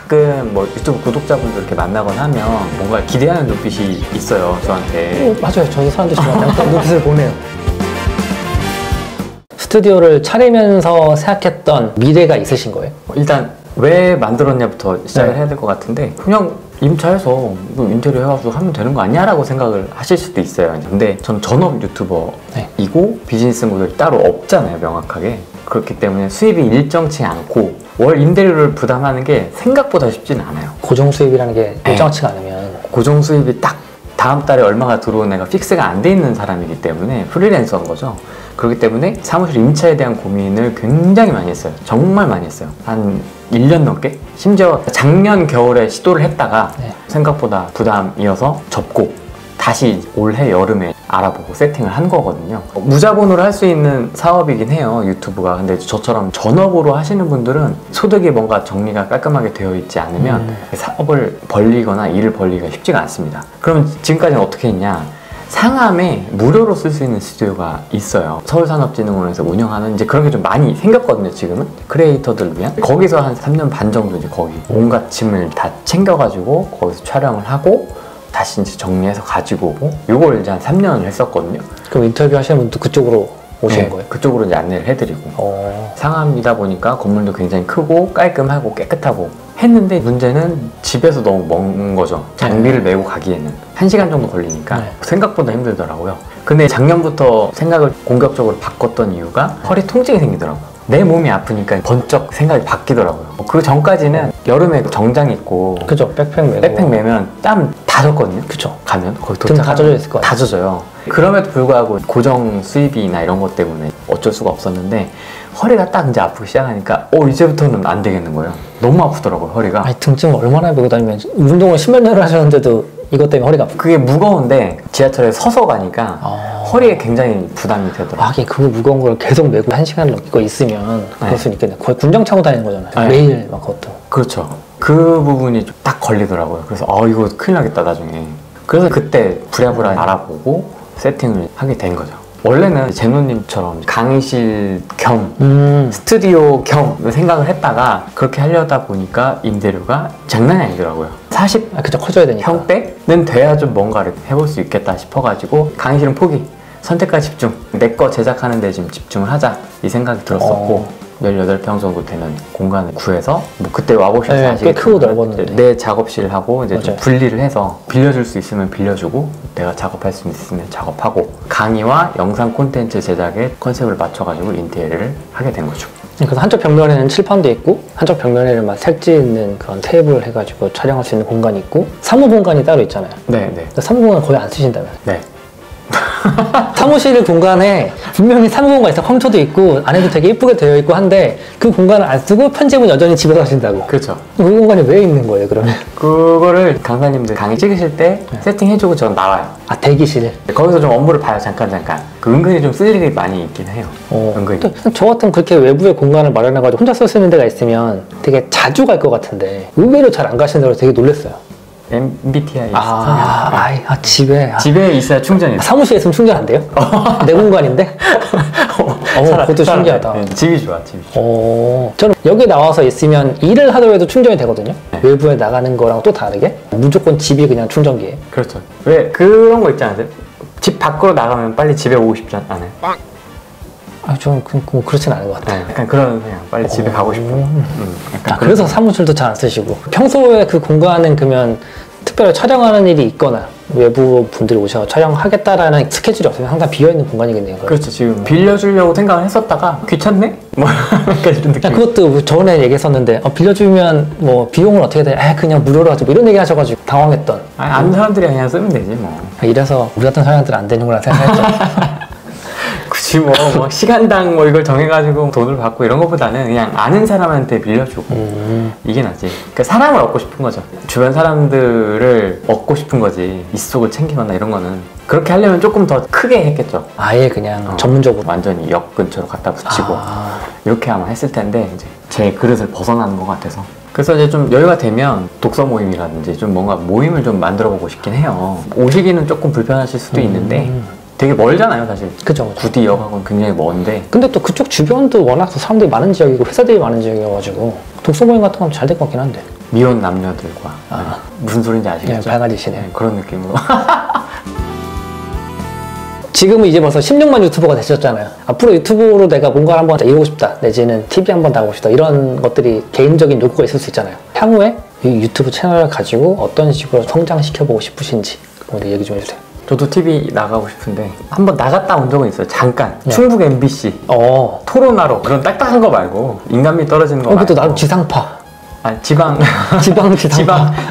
가끔 뭐 유튜브 구독자분들 이렇게 만나거나 하면 뭔가 기대하는 눈빛이 있어요, 저한테. 맞아요. 저도 사람들이 저한테 눈빛을 보내요. 스튜디오를 차리면서 생각했던 미래가 있으신 거예요? 일단 왜 만들었냐부터 시작을 해야 될 것 같은데, 그냥 임차해서 뭐 인테리어 해가지고 하면 되는 거 아니야? 라고 생각을 하실 수도 있어요. 근데 저는 전업 유튜버이고 비즈니스 모델이 따로 없잖아요, 명확하게. 그렇기 때문에 수입이 일정치 않고 월 임대료를 부담하는 게 생각보다 쉽지는 않아요. 고정 수입이라는 게 일정치가 않으면 고정 수입이 딱 다음 달에 얼마가 들어오는 애가 픽스가 안 돼 있는 사람이기 때문에 프리랜서인 거죠. 그렇기 때문에 사무실 임차에 대한 고민을 굉장히 많이 했어요. 정말 많이 했어요. 한 1년 넘게? 심지어 작년 겨울에 시도를 했다가 생각보다 부담이어서 접고 다시 올해 여름에 알아보고 세팅을 한 거거든요. 무자본으로 할 수 있는 사업이긴 해요, 유튜브가. 근데 저처럼 전업으로 하시는 분들은 소득이 뭔가 정리가 깔끔하게 되어 있지 않으면 사업을 벌리거나 일을 벌리기가 쉽지가 않습니다. 그럼 지금까지는 어떻게 했냐? 상암에 무료로 쓸 수 있는 스튜디오가 있어요. 서울산업진흥원에서 운영하는, 이제 그런 게 좀 많이 생겼거든요, 지금은. 크리에이터들을 위한. 거기서 한 3년 반 정도 이제 거기 온갖 짐을 다 챙겨가지고 거기서 촬영을 하고 다시 이제 정리해서 가지고 오고, 요걸 이제 한 3년을 했었거든요. 그럼 인터뷰 하시는 분도 그쪽으로 오시는 거예요? 그쪽으로 이제 안내를 해드리고. 상암이다 보니까 건물도 굉장히 크고 깔끔하고 깨끗하고 했는데, 문제는 집에서 너무 먼 거죠. 장비를 메고 가기에는 1시간 정도 걸리니까 생각보다 힘들더라고요. 근데 작년부터 생각을 공격적으로 바꿨던 이유가 허리 통증이 생기더라고요. 내 몸이 아프니까 번쩍 생각이 바뀌더라고요. 그 전까지는 여름에 정장 입고 그죠, 백팩 매면 땀 다 젖거든요. 그쵸. 가면 거기 등 다 젖어 있을 거예요. 다 젖어요. 그럼에도 불구하고 고정 수입이나 이런 것 때문에 어쩔 수가 없었는데, 허리가 딱 이제 아프기 시작하니까 이제부터는 안 되겠는 거예요. 너무 아프더라고요, 허리가. 아니, 등증 얼마나 메고 다니면, 운동을 10몇 년을 하셨는데도 이것 때문에 허리가 아프고. 그게 무거운데 지하철에 서서 가니까 허리에 굉장히 부담이 되더라고요. 하긴 그거 무거운 걸 계속 메고 1시간 넘게 있으면 그럴 수 있겠네. 거의 군장 차고 다니는 거잖아요. 매일 막 그것도. 그렇죠. 그 부분이 좀 딱 걸리더라고요. 그래서 이거 큰일 나겠다, 나중에. 그래서 그때 부랴부랴 알아보고 세팅을 하게 된 거죠. 원래는 제노님처럼 강의실 겸 스튜디오 겸 생각을 했다가, 그렇게 하려다 보니까 임대료가 장난이 아니더라고요. 40 그쵸, 커져야 되니까. 평대는 돼야 좀 뭔가를 해볼 수 있겠다 싶어가지고, 강의실은 포기, 선택과 집중, 내 거 제작하는 데 지금 집중을 하자, 이 생각이 들었었고, 18평 정도 되는 공간을 구해서, 뭐 그때 와보셔서 아시겠지만 꽤 크고 넓었는데 내 작업실하고 이제 좀 분리를 해서 빌려줄 수 있으면 빌려주고, 내가 작업할 수 있으면 작업하고, 강의와 영상 콘텐츠 제작에 컨셉을 맞춰가지고 인테리어를 하게 된 거죠. 그래서 한쪽 벽면에는 칠판도 있고, 한쪽 벽면에는 막 색지 있는 그런 테이블을 해가지고 촬영할 수 있는 공간이 있고, 사무 공간이 따로 있잖아요. 네. 사무 공간 거의 안 쓰신다면? 네. 사무실 공간에 분명히 사무 공간 있어, 컴퓨터도 있고 안에도 되게 예쁘게 되어 있고 한데, 그 공간을 안 쓰고 편집은 여전히 집에서 하신다고. 그렇죠. 그 공간이 왜 있는 거예요, 그러면? 그거를 강사님들 강의 찍으실 때 세팅해주고 저는 나와요. 대기실. 거기서 좀 업무를 봐요, 잠깐. 그 은근히 좀 쓸 일이 많이 있긴 해요. 은근히. 저 같은 그렇게 외부의 공간을 마련해가지고 혼자 쓸 수 있는 데가 있으면 되게 자주 갈 것 같은데, 의외로 잘 안 가시는 데로 되게 놀랐어요. MBTI 집에 있어야 충전이. 사무실에 있으면 충전 안 돼요? 내 공간인데? 그것도 신기하다. 네, 집이 좋아. 저는 여기 나와서 있으면 일을 하더라도 충전이 되거든요. 외부에 나가는 거랑 또 다르게 무조건 집이 그냥 충전기예요. 그렇죠. 왜 그런 거 있지 않으세요? 집 밖으로 나가면 빨리 집에 오고 싶지 않아요? 저는 그렇진 않은 것 같아요. 약간 그냥 빨리 집에 가고 싶은. 그래서 사무실도 잘 안 쓰시고, 평소에 그 공간은 그러면 특별히 촬영하는 일이 있거나 외부 분들이 오셔서 촬영하겠다라는 스케줄이 없으면 항상 비어있는 공간이겠네요. 그렇죠. 지금 빌려주려고 생각을 했었다가 귀찮네? 뭐 이런 느낌. 그것도 전에 얘기했었는데, 빌려주면 뭐 비용은 어떻게 돼? 그냥 무료로 하지, 뭐 이런 얘기 하셔가지고 당황했던. 아는 사람들이 그냥 쓰면 되지 뭐. 이래서 우리 같은 사람들은 안 되는구나 생각했죠. 굳이 뭐 시간당 뭐 이걸 정해가지고 돈을 받고 이런 것보다는 그냥 아는 사람한테 빌려주고 이게 낫지. 그러니까 사람을 얻고 싶은 거죠. 주변 사람들을 얻고 싶은 거지. 이속을 챙기거나 이런 거는. 그렇게 하려면 조금 더 크게 했겠죠. 아예 그냥 전문적으로 완전히 역 근처로 갖다 붙이고 이렇게 아마 했을 텐데, 이제 제 그릇을 벗어나는 것 같아서. 그래서 이제 좀 여유가 되면 독서 모임이라든지 좀 뭔가 모임을 좀 만들어 보고 싶긴 해요. 오시기는 조금 불편하실 수도 있는데 되게 멀잖아요, 사실. 그죠. 구디역하고는 굉장히 먼데. 근데 또 그쪽 주변도 워낙 사람들이 많은 지역이고 회사들이 많은 지역이어가지고 독서 모임 같은 건 잘 될 것 같긴 한데. 미혼 남녀들과 무슨 소린지 아시겠죠? 네, 발가지시네요. 네, 그런 느낌으로. 지금은 이제 벌써 16만 유튜버가 되셨잖아요. 앞으로 유튜브로 내가 뭔가를 한번 이루고 싶다, 내지는 TV 한번 나가고 싶다, 이런 것들이 개인적인 욕구가 있을 수 있잖아요. 향후에 이 유튜브 채널을 가지고 어떤 식으로 성장시켜보고 싶으신지 우리 얘기 좀 해주세요. 저도 TV 나가고 싶은데 한번 나갔다 온 적은 있어요. 잠깐. 네. 충북 MBC 토론하러 그런 딱딱한 거 말고 인간미 떨어지는 거 말고. 그것도 나름 지상파. 지방 지방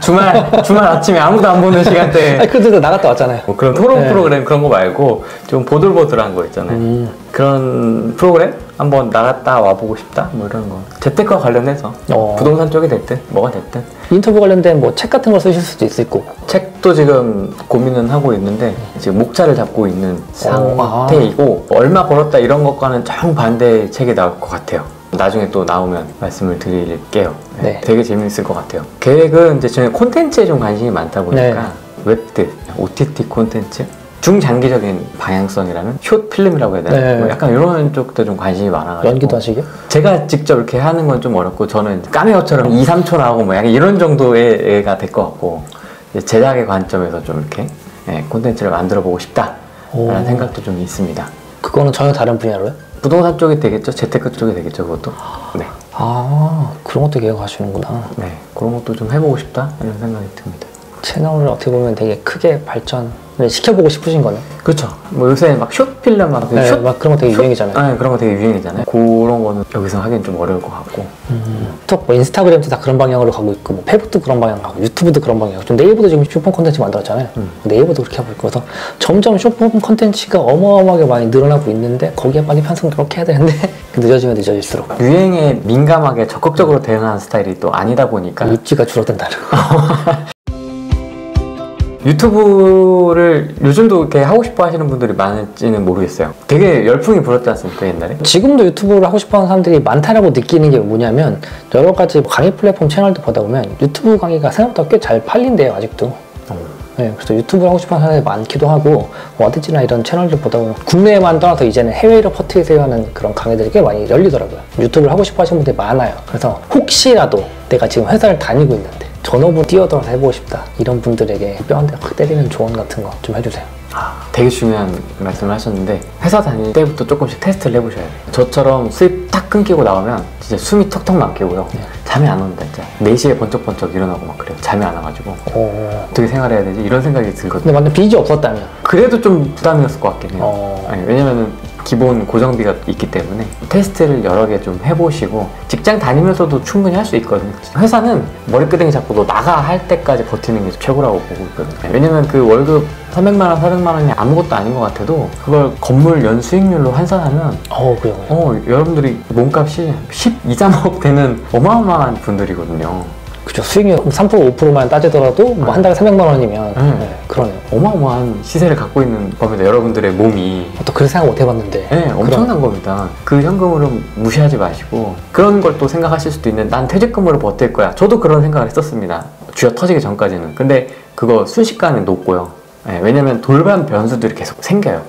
주말 아침에 아무도 안 보는 시간대에 아니, 그때도 나갔다 왔잖아요. 뭐 그런 토론 네. 프로그램 그런 거 말고 좀 보들보들한 거 있잖아요. 그런 프로그램 한번 나갔다 와보고 싶다 뭐 이런 거. 재테크와 관련해서 부동산 쪽이 됐든 뭐가 됐든 인터뷰 관련된 뭐 책 같은 걸 쓰실 수도 있을 거고. 책도 지금 고민은 하고 있는데 지금 목차를 잡고 있는 상태이고 얼마 벌었다 이런 것과는 정반대의 책이 나올 것 같아요. 나중에 또 나오면 말씀을 드릴게요. 네. 되게 재밌을 것 같아요. 계획은 이제 저는 콘텐츠에 좀 관심이 많다 보니까 웹드, OTT 콘텐츠, 중장기적인 방향성이라는 숏 필름이라고 해야 되나? 네. 뭐 약간 이런 쪽도 좀 관심이 많아가지고 연기도 하시게? 제가 직접 이렇게 하는 건 좀 어렵고 저는 까메오처럼 2, 3초 나오고 뭐 약간 이런 정도의 애가 될 것 같고 제작의 관점에서 좀 이렇게 콘텐츠를 만들어 보고 싶다라는 생각도 좀 있습니다. 그거는 전혀 다른 분야로요? 부동산 쪽이 되겠죠? 재테크 쪽이 되겠죠? 그것도? 네. 그런 것도 계획하시는구나. 네. 그런 것도 좀 해보고 싶다 이런 생각이 듭니다. 채널을 어떻게 보면 되게 크게 발전을 시켜보고 싶으신 거네. 그렇죠. 뭐 요새 막 숏필름 막 그런 거 되게 유행이잖아요. 네, 그런 거 되게 유행이잖아요. 그런 거는 여기서 하기엔 좀 어려울 것 같고. 톡, 뭐 인스타그램도 다 그런 방향으로 가고 있고, 뭐 페북도 그런 방향으로 가고, 유튜브도 그런 방향으로. 좀 네이버도 지금 쇼폼 콘텐츠 만들었잖아요. 네이버도 그렇게 하고 있고, 그래서 점점 쇼폼 콘텐츠가 어마어마하게 많이 늘어나고 있는데 거기에 빨리 편성 그렇게 해야 되는데 늦어지면 늦어질수록 유행에 민감하게 적극적으로 대응하는 스타일이 또 아니다 보니까 입지가 줄어든다는 유튜브를 요즘도 이렇게 하고 싶어 하시는 분들이 많을지는 모르겠어요. 되게 열풍이 불었지 않습니까, 옛날에? 지금도 유튜브를 하고 싶어 하는 사람들이 많다라고 느끼는 게 뭐냐면 여러 가지 강의 플랫폼 채널도 보다 보면 유튜브 강의가 생각보다 꽤 잘 팔린대요, 아직도. 네, 그래서 유튜브를 하고 싶어 하는 사람들이 많기도 하고 워드지나 이런 채널들 보다 보면 국내에만 떠나서 이제는 해외로 퍼트리세요 하는 그런 강의들이 꽤 많이 열리더라고요. 유튜브를 하고 싶어 하시는 분들이 많아요. 그래서 혹시라도 내가 지금 회사를 다니고 있는데 전업으로 뛰어들어서 해보고 싶다 이런 분들에게 뼈 한 대 확 때리는 조언 같은 거 좀 해주세요. 되게 중요한 말씀을 하셨는데 회사 다닐 때부터 조금씩 테스트를 해보셔야 돼요. 저처럼 수입 탁 끊기고 나오면 진짜 숨이 턱턱 막히고요. 잠이 안 온다 진짜. 4시에 번쩍번쩍 일어나고 막 그래요. 잠이 안 와가지고 어떻게 생활해야 되지? 이런 생각이 들거든요. 근데 만약 빚이 없었다면? 그래도 좀 부담이었을 것 같긴 해요. 아니, 왜냐면은 기본 고정비가 있기 때문에 테스트를 여러 개 좀 해보시고 직장 다니면서도 충분히 할 수 있거든요. 회사는 머리끄댕이 잡고 너 나가 할 때까지 버티는 게 최고라고 보고 있거든요. 왜냐면 그 월급 300만 원, 400만 원이 아무것도 아닌 것 같아도 그걸 건물 연 수익률로 환산하면 그죠. 여러분들이 몸값이 12, 3억 되는 어마어마한 분들이거든요. 그죠. 수익률 3%, 5%만 따지더라도 뭐 한 달에 300만 원이면 그러네요. 어마어마한 시세를 갖고 있는 겁니다. 여러분들의 몸이. 또 그렇게 생각 못 해봤는데. 네, 엄청난 겁니다. 그 현금으로 무시하지 마시고 그런 걸 또 생각하실 수도 있는 난 퇴직금으로 버틸 거야. 저도 그런 생각을 했었습니다. 쥐어 터지기 전까지는. 근데 그거 순식간에 높고요. 네, 왜냐면 돌발 변수들이 계속 생겨요.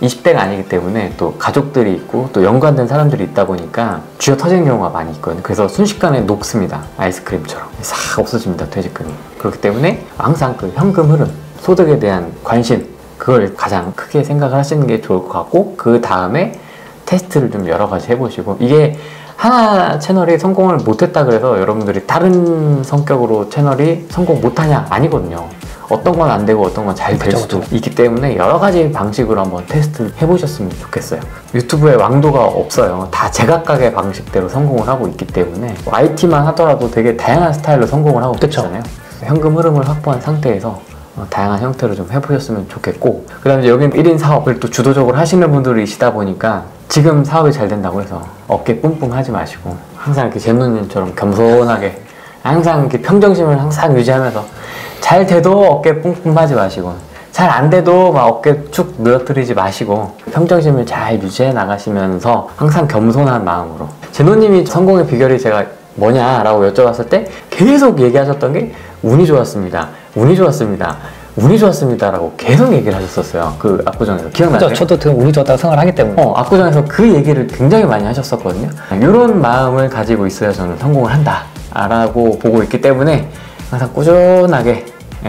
20대가 아니기 때문에 또 가족들이 있고 또 연관된 사람들이 있다 보니까 쥐어 터지는 경우가 많이 있거든요. 그래서 순식간에 녹습니다. 아이스크림처럼 싹 없어집니다. 퇴직금이. 그렇기 때문에 항상 그 현금 흐름, 소득에 대한 관심 그걸 가장 크게 생각을 하시는 게 좋을 것 같고 그 다음에 테스트를 좀 여러 가지 해보시고 이게 하나 채널이 성공을 못했다 그래서 여러분들이 다른 성격으로 채널이 성공 못하냐? 아니거든요. 어떤 건 안 되고 어떤 건 잘 될 수도 있기 때문에 여러 가지 방식으로 한번 테스트 해보셨으면 좋겠어요. 유튜브에 왕도가 없어요. 다 제각각의 방식대로 성공을 하고 있기 때문에 IT만 하더라도 되게 다양한 스타일로 성공을 하고 있잖아요. 현금 흐름을 확보한 상태에서 다양한 형태로 좀 해보셨으면 좋겠고 그 다음에 여기는 1인 사업을 또 주도적으로 하시는 분들이시다 보니까 지금 사업이 잘 된다고 해서 어깨 뿜뿜 하지 마시고 항상 이렇게 잼누님처럼 겸손하게 항상 이렇게 평정심을 항상 유지하면서 잘 돼도 어깨 뿜뿜 하지 마시고 잘 안 돼도 막 어깨 축 늘어뜨리지 마시고 평정심을 잘 유지해 나가시면서 항상 겸손한 마음으로 제노님이 성공의 비결이 제가 뭐냐라고 여쭤봤을 때 계속 얘기하셨던 게 운이 좋았습니다. 운이 좋았습니다. 운이 좋았습니다라고 계속 얘기를 하셨었어요. 그 압구정에서 기억나세요? 저도 되게 운이 좋았다고 생각을 하기 때문에 압구정에서 그 얘기를 굉장히 많이 하셨었거든요. 이런 마음을 가지고 있어야 저는 성공을 한다 알아고 보고 있기 때문에 항상 꾸준하게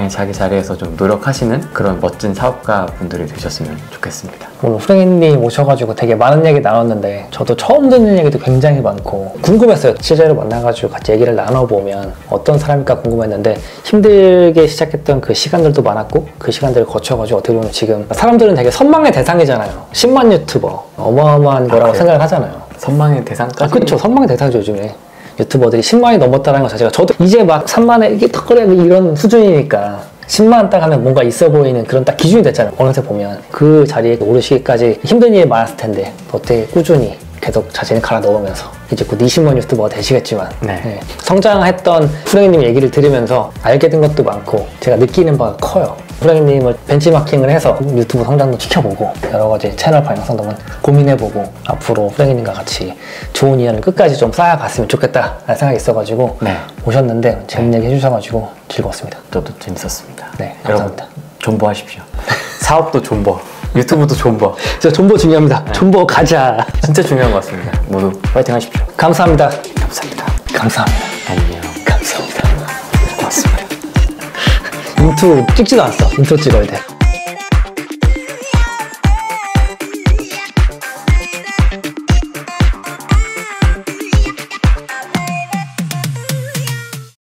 자기 자리에서 좀 노력하시는 그런 멋진 사업가 분들이 되셨으면 좋겠습니다. 오늘 후랭이님 오셔가지고 되게 많은 얘기 나눴는데 저도 처음 듣는 얘기도 굉장히 많고 궁금했어요. 실제로 만나가지고 같이 얘기를 나눠보면 어떤 사람일까 궁금했는데 힘들게 시작했던 그 시간들도 많았고 그 시간들을 거쳐가지고 어떻게 보면 지금 사람들은 되게 선망의 대상이잖아요. 10만 유튜버 어마어마한 거라고 생각을 하잖아요. 선망의 대상까지? 그렇죠. 선망의 대상이죠 요즘에. 유튜버들이 10만이 넘었다는 것 자체가 저도 이제 막 3만에 이게 턱걸이 이런 수준이니까 10만 딱 하면 뭔가 있어 보이는 그런 딱 기준이 됐잖아요. 어느새 보면 그 자리에 오르시기까지 힘든 일이 많았을 텐데 어떻게 꾸준히 계속 자신을 갈아 넣으면서 이제 곧 20만 유튜버가 되시겠지만 네. 성장했던 후랭이님 얘기를 들으면서 알게 된 것도 많고 제가 느끼는 바가 커요. 후랭이님을 벤치마킹을 해서 유튜브 성장도 지켜보고 여러 가지 채널 방향성도 고민해보고 앞으로 후랭이님과 같이 좋은 인연을 끝까지 좀 쌓아갔으면 좋겠다 라는 생각이 있어가지고 오셨는데 재밌는 얘기 해주셔가지고 즐거웠습니다. 저도 재밌었습니다. 네, 감사합니다. 여러분, 존버하십시오. 사업도 존버, 유튜브도 존버. 진짜 존버 중요합니다. 존버 가자. 진짜 중요한 것 같습니다. 모두 파이팅 하십시오. 감사합니다. 감사합니다. 감사합니다. 안녕. 감사합니다. 고맙습니다. 인트로 찍지도 않았어. 인트로 찍어야 돼.